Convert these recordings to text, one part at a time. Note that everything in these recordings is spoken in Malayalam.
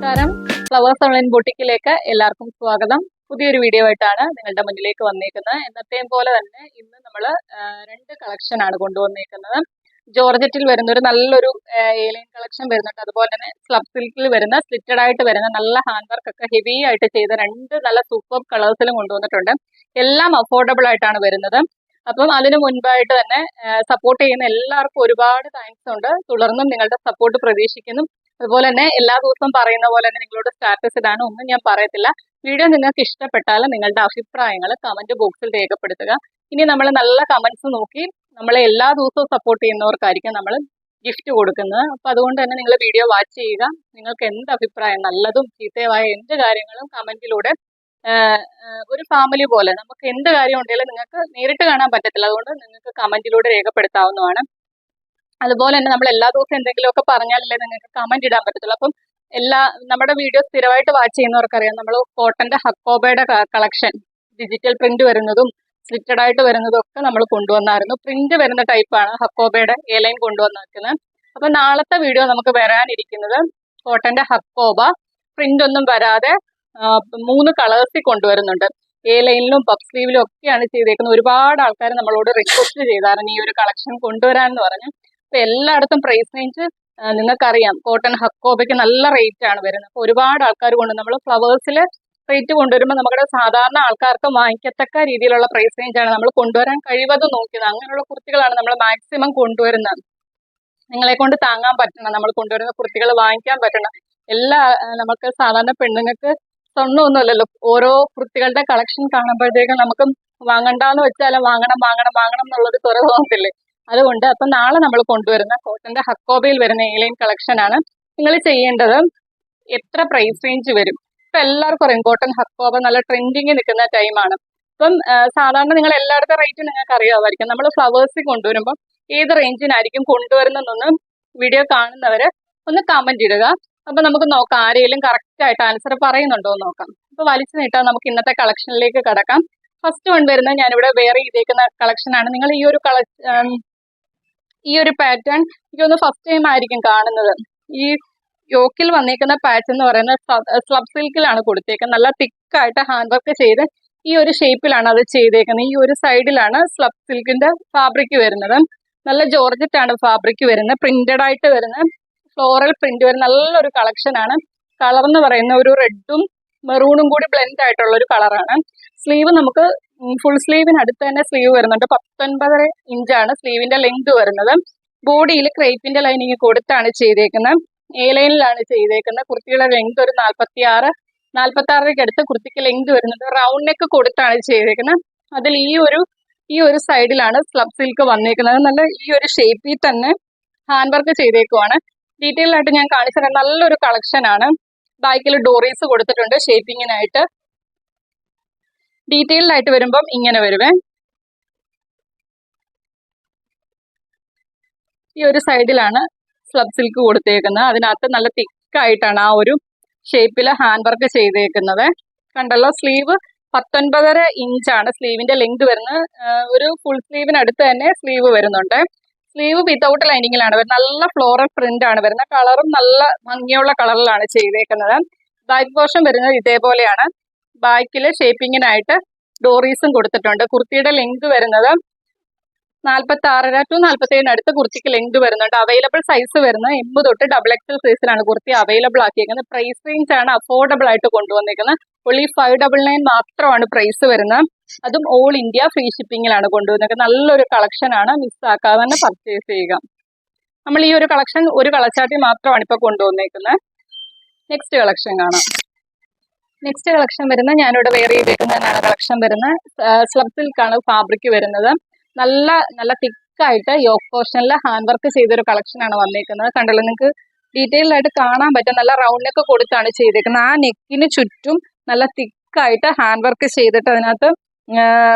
നമസ്കാരം. ഫ്ലവേഴ്സ് ഓൺലൈൻ ബൊട്ടിക്കിലേക്ക് എല്ലാവർക്കും സ്വാഗതം. പുതിയൊരു വീഡിയോ ആയിട്ടാണ് നിങ്ങളുടെ മുന്നിലേക്ക് വന്നേക്കുന്നത്. എന്നത്തെയും പോലെ തന്നെ ഇന്ന് നമ്മൾ രണ്ട് കളക്ഷൻ ആണ് കൊണ്ടുവന്നേക്കുന്നത്. ജോർജറ്റിൽ വരുന്ന ഒരു നല്ലൊരു ഏലൈൻ കളക്ഷൻ വരുന്നുണ്ട്. അതുപോലെ തന്നെ സ്ലബ് സിൽക്കിൽ വരുന്ന സ്ലിറ്റഡ് ആയിട്ട് വരുന്ന നല്ല ഹാൻഡ് വർക്ക് ഒക്കെ ഹെവി ആയിട്ട് ചെയ്ത രണ്ട് നല്ല സൂപ്പർ കളേഴ്സിലും കൊണ്ടുവന്നിട്ടുണ്ട്. എല്ലാം അഫോർഡബിൾ ആയിട്ടാണ് വരുന്നത്. അപ്പം അതിനു മുൻപായിട്ട് തന്നെ സപ്പോർട്ട് ചെയ്യുന്ന എല്ലാവർക്കും ഒരുപാട് താങ്ക്സ് ഉണ്ട്. തുടർന്നും നിങ്ങളുടെ സപ്പോർട്ട് പ്രതീക്ഷിക്കുന്നു. അതുപോലെ തന്നെ എല്ലാ ദിവസവും പറയുന്ന പോലെ തന്നെ നിങ്ങളോട് സ്റ്റാറ്റസ് ഇടാനും ഒന്നും ഞാൻ പറയത്തില്ല. വീഡിയോ നിങ്ങൾക്ക് ഇഷ്ടപ്പെട്ടാൽ നിങ്ങളുടെ അഭിപ്രായങ്ങൾ കമന്റ് ബോക്സിൽ രേഖപ്പെടുത്തുക. ഇനി നമ്മൾ നല്ല കമന്റ്സ് നോക്കി നമ്മളെ എല്ലാ ദിവസവും സപ്പോർട്ട് ചെയ്യുന്നവർക്കായിരിക്കും നമ്മൾ ഗിഫ്റ്റ് കൊടുക്കുന്നത്. അപ്പൊ അതുകൊണ്ട് തന്നെ നിങ്ങൾ വീഡിയോ വാച്ച് ചെയ്യുക. നിങ്ങൾക്ക് എന്ത് അഭിപ്രായം, നല്ലതും ചീത്തയുമായ എന്ത് കാര്യങ്ങളും കമന്റിലൂടെ ഒരു ഫാമിലി പോലെ നമുക്ക് എന്ത് കാര്യം ഉണ്ടെങ്കിലും നിങ്ങൾക്ക് നേരിട്ട് കാണാൻ പറ്റത്തില്ല. അതുകൊണ്ട് നിങ്ങൾക്ക് കമന്റിലൂടെ രേഖപ്പെടുത്താവുന്നതാണ്. അതുപോലെ തന്നെ നമ്മൾ എല്ലാ ദിവസവും എന്തെങ്കിലുമൊക്കെ പറഞ്ഞാലല്ലേ നിങ്ങൾക്ക് കമന്റ് ഇടാൻ പറ്റത്തുള്ളൂ. അപ്പം നമ്മുടെ വീഡിയോ സ്ഥിരമായിട്ട് വാച്ച് ചെയ്യുന്നവർക്കറിയാം, നമ്മൾ കോട്ടന്റെ ഹക്കോബയുടെ കളക്ഷൻ ഡിജിറ്റൽ പ്രിന്റ് വരുന്നതും സ്ലിറ്റഡ് ആയിട്ട് വരുന്നതും ഒക്കെ നമ്മൾ കൊണ്ടുവന്നായിരുന്നു. പ്രിന്റ് വരുന്ന ടൈപ്പാണ് ഹക്കോബയുടെ എലൈൻ കൊണ്ടുവന്നിരിക്കുന്നത്. അപ്പൊ നാളത്തെ വീഡിയോ നമുക്ക് വരാനിരിക്കുന്നത് കോട്ടന്റെ ഹക്കോബ പ്രിന്റ് ഒന്നും വരാതെ 3 കളേഴ്സിൽ കൊണ്ടുവരുന്നുണ്ട്. എ ലൈനിലും പഫ് സ്ലീവിലും ഒക്കെയാണ് ചെയ്തേക്കുന്നത്. ഒരുപാട് ആൾക്കാർ നമ്മളോട് റിക്വസ്റ്റ് ചെയ്തായിരുന്നു ഈ ഒരു കളക്ഷൻ കൊണ്ടുവരാന്ന് പറഞ്ഞു. അപ്പൊ എല്ലായിടത്തും പ്രൈസ് റേഞ്ച് നിങ്ങൾക്കറിയാം, കോട്ടൺ ഹക്കോബയ്ക്ക് നല്ല റേറ്റ് ആണ് വരുന്നത്. അപ്പൊ ഒരുപാട് ആൾക്കാർ കൊണ്ട് നമ്മൾ ഫ്ലവേഴ്സില് റേറ്റ് കൊണ്ടുവരുമ്പോൾ നമ്മുടെ സാധാരണ ആൾക്കാർക്ക് വാങ്ങിക്കത്തക്ക രീതിയിലുള്ള പ്രൈസ് റേഞ്ച് ആണ് നമ്മൾ കൊണ്ടുവരാൻ കഴിവതും നോക്കിയത്. അങ്ങനെയുള്ള കുർത്തികളാണ് നമ്മൾ മാക്സിമം കൊണ്ടുവരുന്നത്. നിങ്ങളെ കൊണ്ട് താങ്ങാൻ പറ്റണം, നമ്മൾ കൊണ്ടുവരുന്ന കുർത്തികൾ വാങ്ങിക്കാൻ പറ്റണം. നമുക്ക് സാധാരണ പെണ്ണുങ്ങൾക്ക് സ്വർണ്ണമൊന്നുമല്ലല്ലോ. ഓരോ കുർത്തികളുടെ കളക്ഷൻ കാണുമ്പോഴത്തേക്കും നമുക്ക് വാങ്ങണ്ടെന്ന് വെച്ചാലും വാങ്ങണം എന്നുള്ളൊരു തുറ തോന്നത്തില്ലേ. അതുകൊണ്ട് അപ്പൊ നാളെ നമ്മൾ കൊണ്ടുവരുന്ന കോട്ടന്റെ ഹക്കോബയിൽ വരുന്ന ഏലൈൻ കളക്ഷൻ ആണ്. നിങ്ങൾ ചെയ്യേണ്ടത് എത്ര പ്രൈസ് റേഞ്ച് വരും. ഇപ്പൊ എല്ലാവർക്കും അറിയാം കോട്ടൺ ഹക്കോബ നല്ല ട്രെൻഡിങ് നിൽക്കുന്ന ടൈമാണ്. ഇപ്പം സാധാരണ നിങ്ങൾ എല്ലായിടത്തെ റേറ്റ് നിങ്ങൾക്ക് അറിയാമായിരിക്കും. നമ്മൾ ഫ്ലവേഴ്സിൽ കൊണ്ടുവരുമ്പോൾ ഏത് റേഞ്ചിനായിരിക്കും കൊണ്ടുവരുന്നതെന്നൊന്ന് വീഡിയോ കാണുന്നവര് ഒന്ന് കമന്റ് ഇടുക. അപ്പൊ നമുക്ക് നോക്കാം ആരെങ്കിലും കറക്റ്റ് ആയിട്ട് ആൻസർ പറയുന്നുണ്ടോ എന്ന് നോക്കാം. അപ്പൊ വലിച്ചു നീട്ടാൻ നമുക്ക് ഇന്നത്തെ കളക്ഷനിലേക്ക് കടക്കാം. ഫസ്റ്റ് വൺ വരുന്നത് ഞാനിവിടെ വെയർ ചെയ്തേക്കുന്ന കളക്ഷൻ ആണ്. നിങ്ങൾ ഈ ഒരു പാറ്റേൺ എനിക്കൊന്ന് ഫസ്റ്റ് ടൈം ആയിരിക്കും കാണുന്നത്. ഈ യോക്കിൽ വന്നേക്കുന്ന പാച്ച് എന്ന് പറയുന്നത് സ്ലബ് സിൽക്കിലാണ് കൊടുത്തേക്കുന്നത്. നല്ല തിക്കായിട്ട് ഹാൻഡ് വർക്ക് ചെയ്ത് ഈ ഒരു ഷേപ്പിലാണ് അത് ചെയ്തേക്കുന്നത്. ഈ ഒരു സൈഡിലാണ് സ്ലബ് സിൽക്കിന്റെ ഫാബ്രിക് വരുന്നത്. നല്ല ജോർജറ്റ് ആണ് ഫാബ്രിക് വരുന്നത്. പ്രിന്റഡ് ആയിട്ട് വരുന്ന ഫ്ലോറൽ പ്രിന്റ് വരുന്ന നല്ലൊരു കളക്ഷൻ ആണ്. കളർ എന്ന് പറയുന്ന ഒരു റെഡും മെറൂണും കൂടി ബ്ലെൻഡ് ആയിട്ടുള്ള ഒരു കളറാണ്. സ്ലീവ് നമുക്ക് ഫുൾ സ്ലീവിനടുത്ത് തന്നെ സ്ലീവ് വരുന്നുണ്ട്. 19.5 ഇഞ്ചാണ് സ്ലീവിന്റെ ലെങ്ത് വരുന്നത്. ബോഡിയിൽ ക്രേപ്പിന്റെ ലൈനിങ് കൊടുത്താണ് ചെയ്തേക്കുന്നത്. എ ലൈനിലാണ് ചെയ്തേക്കുന്നത്. കുർത്തിയുടെ ലെങ്ത് ഒരു 46 അടുത്ത് കുർത്തിക്ക് ലെങ്ത് വരുന്നുണ്ട്. റൗണ്ട് നെക്ക് കൊടുത്താണ് ചെയ്തേക്കുന്നത്. അതിൽ ഈ ഒരു സൈഡിലാണ് സ്ലബ് സിൽക്ക് വന്നേക്കുന്നത്. നല്ല ഈ ഒരു ഷേപ്പിൽ തന്നെ ഹാൻഡ് വർക്ക് ചെയ്തേക്കുവാണ്. ഡീറ്റെയിൽ ആയിട്ട് ഞാൻ കാണിച്ചത് നല്ലൊരു കളക്ഷൻ ആണ്. ബാക്കിൽ ഡോറീസ് കൊടുത്തിട്ടുണ്ട് ഷേപ്പിങ്ങിനായിട്ട്. ഡീറ്റെയിൽഡ് ആയിട്ട് വരുമ്പം ഇങ്ങനെ വരുവേ. ഈ ഒരു സൈഡിലാണ് സ്ലബ് സിൽക്ക് കൊടുത്തേക്കുന്നത്. അതിനകത്ത് നല്ല തിക്കായിട്ടാണ് ആ ഒരു ഷേപ്പിൽ ഹാൻഡ് വർക്ക് ചെയ്തേക്കുന്നത്. കണ്ടല്ലോ, സ്ലീവ് 19.5 ഇഞ്ചാണ് സ്ലീവിന്റെ ലെങ്ത് വരുന്നത്. ഒരു ഫുൾ സ്ലീവിനടുത്ത് തന്നെ സ്ലീവ് വരുന്നുണ്ട്. സ്ലീവ് വിത്തൗട്ട് ലൈനിങ്ങിലാണ് വരുന്നത്. നല്ല ഫ്ലോറൽ പ്രിന്റ് ആണ് വരുന്നത്. കളറും നല്ല ഭംഗിയുള്ള കളറിലാണ് ചെയ്തേക്കുന്നത്. ബാക്ക് പോർഷൻ വരുന്നത് ഇതേപോലെയാണ്. ബാക്കിൽ ഷേപ്പിങ്ങിനായിട്ട് ഡോറീസും കൊടുത്തിട്ടുണ്ട്. കുർത്തിയുടെ ലെങ്ത് വരുന്നത് 46 to 47 അടുത്ത് കുർത്തിക്ക് ലെങ്ത് വരുന്നുണ്ട്. അവൈലബിൾ സൈസ് വരുന്നത് M തൊട്ട് XXL സൈസിലാണ് കുർത്തി അവൈലബിൾ ആക്കിയിരിക്കുന്നത്. പ്രൈസ് റേഞ്ച് ആണ് അഫോർഡബിൾ ആയിട്ട് കൊണ്ടുവന്നിരിക്കുന്നത്. only 599 മാത്രമാണ് പ്രൈസ് വരുന്നത്. അതും ഓൾ ഇന്ത്യ ഫ്രീ ഷിപ്പിങ്ങിലാണ് കൊണ്ടുവന്നിരിക്കുന്നത്. നല്ലൊരു കളക്ഷൻ ആണ്. മിസ്സാക്കാതെ തന്നെ പർച്ചേസ് ചെയ്യുക. നമ്മൾ ഈ ഒരു കളക്ഷൻ ഒരു കളച്ചാട്ടി മാത്രമാണ് ഇപ്പൊ കൊണ്ടുവന്നേക്കുന്നത്. നെക്സ്റ്റ് കളക്ഷൻ കാണാം. നെക്സ്റ്റ് കളക്ഷൻ വരുന്നത് ഞാനിവിടെ വെയർ ചെയ്തേക്കുന്നതിനാണ് കളക്ഷൻ വരുന്നത്. സ്ലബ് സിൽക്കാണ് ഫാബ്രിക് വരുന്നത്. നല്ല തിക്കായിട്ട് യോക്ക് പോർഷനിൽ ഹാൻഡ് വർക്ക് ചെയ്തൊരു കളക്ഷൻ ആണ് വന്നേക്കുന്നത്. കണ്ടല്ലോ, നിങ്ങൾക്ക് ഡീറ്റെയിൽഡ് ആയിട്ട് കാണാൻ പറ്റും. നല്ല റൗണ്ട് നെക്ക് കൊടുത്താണ് ചെയ്തേക്കുന്നത്. ആ നെക്കിന് ചുറ്റും നല്ല തിക്കായിട്ട് ഹാൻഡ് വർക്ക് ചെയ്തിട്ട് അതിനകത്ത്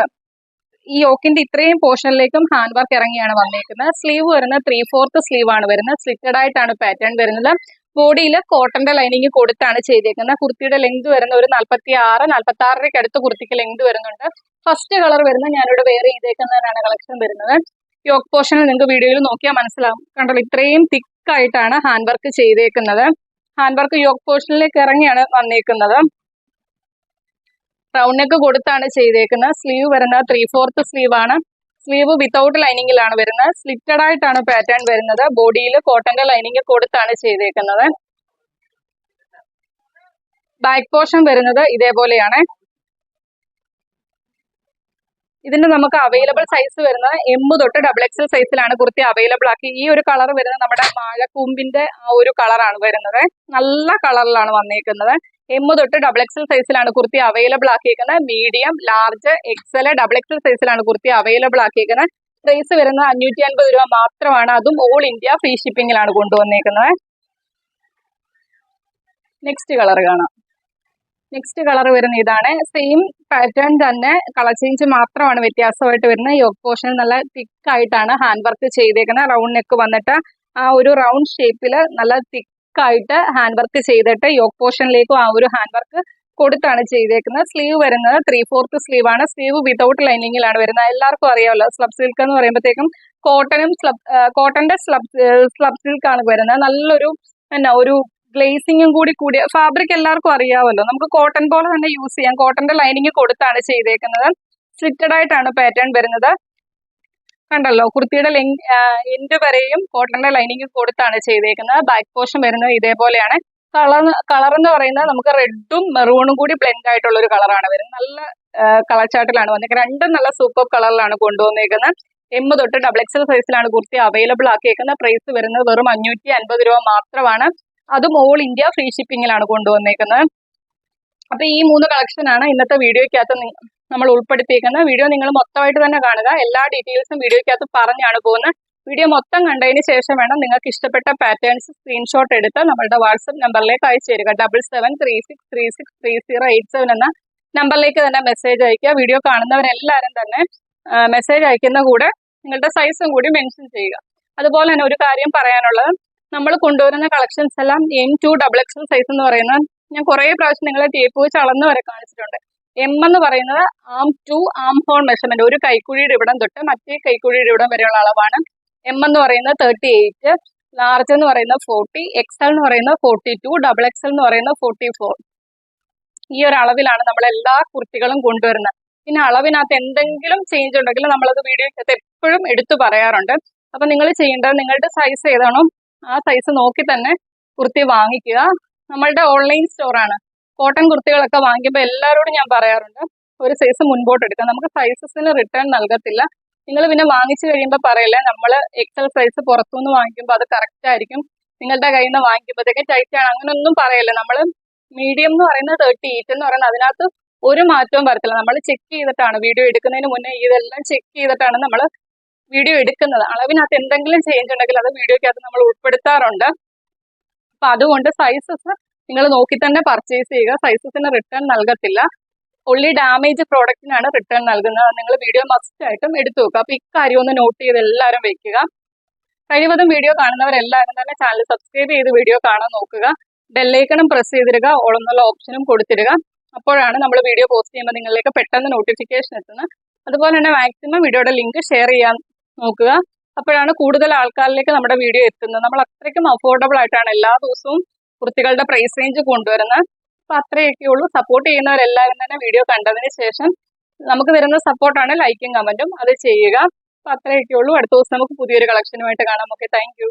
ഈ യോക്കിന്റെ ഇത്രയും പോർഷനിലേക്കും ഹാൻഡ് വർക്ക് ഇറങ്ങിയാണ് വന്നേക്കുന്നത്. സ്ലീവ് വരുന്നത് 3/4 സ്ലീവ് ആണ് വരുന്നത്. സ്ലിറ്റഡ് ആയിട്ടാണ് പാറ്റേൺ വരുന്നത്. ബോഡിയിൽ കോട്ടന്റെ ലൈനിങ് കൊടുത്താണ് ചെയ്തേക്കുന്നത്. കുർത്തിയുടെ ലെങ്ത് വരുന്ന ഒരു 46 അടുത്ത് കുർത്തിക്ക് ലെങ്ത് വരുന്നുണ്ട്. ഫസ്റ്റ് കളർ വരുന്നത് ഞാനിവിടെ വെയർ ചെയ്തേക്കുന്നതിനാണ് കളക്ഷൻ വരുന്നത്. യോക്ക് പോർഷനിൽ നിങ്ങൾക്ക് വീഡിയോയിൽ നോക്കിയാൽ മനസ്സിലാവും. കണ്ടല്ലോ, ഇത്രയും തിക്കായിട്ടാണ് ഹാൻഡ് വർക്ക് ചെയ്തേക്കുന്നത്. ഹാൻഡ് വർക്ക് യോക്ക് പോർഷനിലേക്ക് ഇറങ്ങിയാണ് വന്നേക്കുന്നത്. റൗണ്ട് നെക്ക് കൊടുത്താണ് ചെയ്തേക്കുന്നത്. സ്ലീവ് വരുന്നത് 3/4 സ്ലീവ് ആണ്. സ്ലീവ് വിത്തൗട്ട് ലൈനിങ്ങിലാണ് വരുന്നത്. സ്ലിറ്റഡ് ആയിട്ടാണ് പാറ്റേൺ വരുന്നത്. ബോഡിയിൽ കോട്ടന്റെ ലൈനിങ് കൊടുത്താണ് ചെയ്തേക്കുന്നത്. ബാക്ക് പോർഷൻ വരുന്നത് ഇതേപോലെയാണ്. ഇതിന്റെ നമുക്ക് അവൈലബിൾ സൈസ് വരുന്നത് M തൊട്ട് XXL സൈസിലാണ് കുർത്തി അവൈലബിൾ ആക്കി. ഈ ഒരു കളർ വരുന്നത് നമ്മുടെ വാഴക്കൂമ്പിന്റെ ആ ഒരു കളറാണ് വരുന്നത്. നല്ല കളറിലാണ് വന്നേക്കുന്നത്. M തൊട്ട് XXL സൈസിലാണ് കുർത്തി അവൈലബിൾ ആക്കിയിരിക്കുന്നത്. മീഡിയം, ലാർജ്, XL, XXL സൈസിലാണ് കുർത്തി അവൈലബിൾ ആക്കിയിരിക്കുന്നത്. പ്രൈസ് വരുന്നത് 550 രൂപ മാത്രമാണ്. അതും ഓൾ ഇന്ത്യ ഫ്രീ ഷിപ്പിംഗിലാണ് കൊണ്ടുവന്നേക്കുന്നത്. നെക്സ്റ്റ് കളർ കാണാം. നെക്സ്റ്റ് കളർ വരുന്ന ഇതാണ്. സെയിം പാറ്റേൺ തന്നെ, കളർ ചേഞ്ച് മാത്രമാണ് വ്യത്യാസമായിട്ട് വരുന്നത്. യോക്ക് പോർഷൻ നല്ല തിക്കായിട്ടാണ് ഹാൻഡ് വർക്ക് ചെയ്തേക്കുന്നത്. റൗണ്ട് നെക്ക് വന്നിട്ട് ആ ഒരു റൗണ്ട് ഷേപ്പിൽ നല്ല തിക്കായിട്ട് ഹാൻഡ് വർക്ക് ചെയ്തിട്ട് യോക്ക് പോർഷനിലേക്കും ആ ഒരു ഹാൻഡ് വർക്ക് കൊടുത്താണ് ചെയ്തേക്കുന്നത്. സ്ലീവ് വരുന്നത് 3/4 സ്ലീവ് ആണ്. സ്ലീവ് വിതൗട്ട് ലൈനിങ്ങിലാണ് വരുന്നത്. എല്ലാവർക്കും അറിയാമല്ലോ, സ്ലബ് സിൽക്ക് എന്ന് പറയുമ്പോഴത്തേക്കും കോട്ടന്റെ സ്ലബ് സിൽക്ക് ആണ് വരുന്നത്. നല്ലൊരു ഒരു ഗ്ലേസിങ്ങും കൂടിയ ഫാബ്രിക് എല്ലാവർക്കും അറിയാമല്ലോ. നമുക്ക് കോട്ടൺ പോലെ തന്നെ യൂസ് ചെയ്യാം. കോട്ടന്റെ ലൈനിങ് കൊടുത്താണ് ചെയ്തേക്കുന്നത്. സ്ലിറ്റഡ് ആയിട്ടാണ് പാറ്റേൺ വരുന്നത്. കണ്ടല്ലോ, കുർത്തിയുടെ എൻഡ് വരെയും കോട്ടന്റെ ലൈനിങ് കൊടുത്താണ് ചെയ്തേക്കുന്നത്. ബാക്ക് പോർഷൻ വരുന്നത് ഇതേപോലെയാണ്. കളർ എന്ന് പറയുന്നത് നമുക്ക് റെഡും മെറൂണും കൂടി ബ്ലെൻഡ് ആയിട്ടുള്ള ഒരു കളറാണ് വരുന്നത്. നല്ല കളർ ചാർട്ടിലാണ് വന്നേക്കുന്നത്. രണ്ടും നല്ല സൂപ്പർ കളറിലാണ് കൊണ്ടുവന്നേക്കുന്നത്. M തൊട്ട് XXL സൈസിലാണ് കുർത്തി അവൈലബിൾ ആക്കിയേക്കുന്നത്. പ്രൈസ് വരുന്നത് വെറും 550 രൂപ മാത്രമാണ്. അതും ഓൾ ഇന്ത്യ ഫ്രീ ഷിപ്പിംഗിലാണ് കൊണ്ടുവന്നേക്കുന്നത്. അപ്പൊ ഈ 3 കളക്ഷനാണ് ഇന്നത്തെ വീഡിയോയ്ക്കകത്ത് നമ്മൾ ഉൾപ്പെടുത്തിയേക്കുന്നത്. വീഡിയോ നിങ്ങൾ മൊത്തമായിട്ട് തന്നെ കാണുക. എല്ലാ ഡീറ്റെയിൽസും വീഡിയോയ്ക്കകത്ത് പറഞ്ഞാണ് പോകുന്നത്. വീഡിയോ മൊത്തം കണ്ടതിന് ശേഷം വേണം നിങ്ങൾക്ക് ഇഷ്ടപ്പെട്ട പാറ്റേൺസ് സ്ക്രീൻഷോട്ട് എടുത്ത് നമ്മളുടെ വാട്സപ്പ് നമ്പറിലേക്ക് അയച്ചു തരിക. 7736363087 എന്ന നമ്പറിലേക്ക് തന്നെ മെസ്സേജ് അയക്കുക. വീഡിയോ കാണുന്നവരെല്ലാവരും തന്നെ മെസ്സേജ് അയക്കുന്ന കൂടെ നിങ്ങളുടെ സൈസും കൂടി മെൻഷൻ ചെയ്യുക. അതുപോലെ തന്നെ ഒരു കാര്യം പറയാനുള്ളത്, നമ്മൾ കൊണ്ടുവരുന്ന കളക്ഷൻസ് എല്ലാം M to XXL സൈസ് എന്ന് പറയുന്നത് ഞാൻ കുറേ പ്രാവശ്യം നിങ്ങളെ ടേപ്പ് വെച്ച് അളന്ന് വരെ കാണിച്ചിട്ടുണ്ട്. M എന്ന് പറയുന്നത് ആം ടു ആം ഹോൾ മെഷർമെന്റ്, ഒരു കൈക്കുഴിയുടെ ഇവിടം തൊട്ട് മറ്റേ കൈക്കുഴിയുടെ ഇവിടം വരെയുള്ള അളവാണ്. M എന്ന് പറയുന്നത് 38, ലാർജ് എന്ന് പറയുന്നത് 40, XL എന്ന് പറയുന്നത് 42, XXL എന്ന് പറയുന്നത് 44. ഈ ഒരു അളവിലാണ് നമ്മൾ എല്ലാ കുർത്തികളും കൊണ്ടുവരുന്നത്. പിന്നെ അളവിനകത്ത് എന്തെങ്കിലും ചേഞ്ച് ഉണ്ടെങ്കിൽ നമ്മളത് വീഡിയോയ്ക്കകത്ത് എപ്പോഴും എടുത്തു പറയാറുണ്ട്. അപ്പൊ നിങ്ങൾ ചെയ്യേണ്ടത്, നിങ്ങളുടെ സൈസ് ഏതാണോ ആ സൈസ് നോക്കി തന്നെ കുർത്തി വാങ്ങിക്കുക. നമ്മളുടെ ഓൺലൈൻ സ്റ്റോറാണ്. കോട്ടൺ കുർത്തികളൊക്കെ വാങ്ങിക്കുമ്പോൾ എല്ലാവരോടും ഞാൻ പറയാറുണ്ട്, ഒരു സൈസ് മുൻപോട്ട് എടുക്കാം. നമുക്ക് സൈസസിന് റിട്ടേൺ നൽകത്തില്ല. നിങ്ങൾ പിന്നെ വാങ്ങിച്ചു കഴിയുമ്പോൾ പറയില്ലേ, നമ്മൾ XL സൈസ് പുറത്തുനിന്ന് വാങ്ങിക്കുമ്പോൾ അത് കറക്റ്റ് ആയിരിക്കും, നിങ്ങളുടെ കയ്യിൽ നിന്ന് വാങ്ങിക്കുമ്പോഴത്തേക്കും ടൈറ്റ് ആണ്, അങ്ങനെയൊന്നും പറയല്ലേ. നമ്മൾ മീഡിയം എന്ന് പറയുന്നത് 38 എന്ന് പറയുന്നത് അതിനകത്ത് ഒരു മാറ്റവും വരത്തില്ല. നമ്മൾ ചെക്ക് ചെയ്തിട്ടാണ് വീഡിയോ എടുക്കുന്നതിന് മുന്നേ ഇതെല്ലാം ചെക്ക് ചെയ്തിട്ടാണ് നമ്മൾ വീഡിയോ എടുക്കുന്നത്. അളവിനകത്ത് എന്തെങ്കിലും ചേഞ്ച് ഉണ്ടെങ്കിൽ അത് വീഡിയോയ്ക്കകത്ത് നമ്മൾ ഉൾപ്പെടുത്താറുണ്ട്. അപ്പൊ അതുകൊണ്ട് സൈസസ് നിങ്ങൾ നോക്കി തന്നെ പർച്ചേസ് ചെയ്യുക. സൈസസിന് റിട്ടേൺ നൽകത്തില്ല. ഒള്ളി ഡാമേജ് പ്രോഡക്റ്റിനാണ് റിട്ടേൺ നൽകുന്നത്. നിങ്ങൾ വീഡിയോ മസ്റ്റ് ആയിട്ടും എടുത്തു വെക്കുക. അപ്പൊ ഇക്കാര്യം ഒന്ന് നോട്ട് ചെയ്ത് എല്ലാവരും വെക്കുക. കഴിവതും വീഡിയോ കാണുന്നവരെല്ലാവരും തന്നെ ചാനൽ സബ്സ്ക്രൈബ് ചെയ്ത് വീഡിയോ കാണാൻ നോക്കുക. ബെല്ലൈക്കണും പ്രസ് ചെയ്തിടുക, ഓൾ എന്നുള്ള ഓപ്ഷനും കൊടുത്തിടുക. അപ്പോഴാണ് നമ്മൾ വീഡിയോ പോസ്റ്റ് ചെയ്യുമ്പോൾ നിങ്ങളിലേക്ക് പെട്ടെന്ന് നോട്ടിഫിക്കേഷൻ എത്തുന്നത്. അതുപോലെ തന്നെ മാക്സിമം വീഡിയോയുടെ ലിങ്ക് ഷെയർ ചെയ്യാൻ നോക്കുക. അപ്പോഴാണ് കൂടുതൽ ആൾക്കാരിലേക്ക് നമ്മുടെ വീഡിയോ എത്തുന്നത്. നമ്മൾ അത്രയ്ക്കും അഫോർഡബിൾ ആയിട്ടാണ് എല്ലാ ദിവസവും കുർത്തികളുടെ പ്രൈസ് റേഞ്ച് കൊണ്ടുവരുന്നത്. അപ്പൊ അത്രയൊക്കെ ഉള്ളൂ. സപ്പോർട്ട് ചെയ്യുന്നവരെല്ലാവരും തന്നെ വീഡിയോ കണ്ടതിന് ശേഷം നമുക്ക് തരുന്ന സപ്പോർട്ടാണ് ലൈക്കും കമന്റും, അത് ചെയ്യുക. അപ്പൊ അത്രയൊക്കെ ഉള്ളൂ. അടുത്ത ദിവസം നമുക്ക് പുതിയൊരു കളക്ഷനുമായിട്ട് കാണാം. Okay, thank you.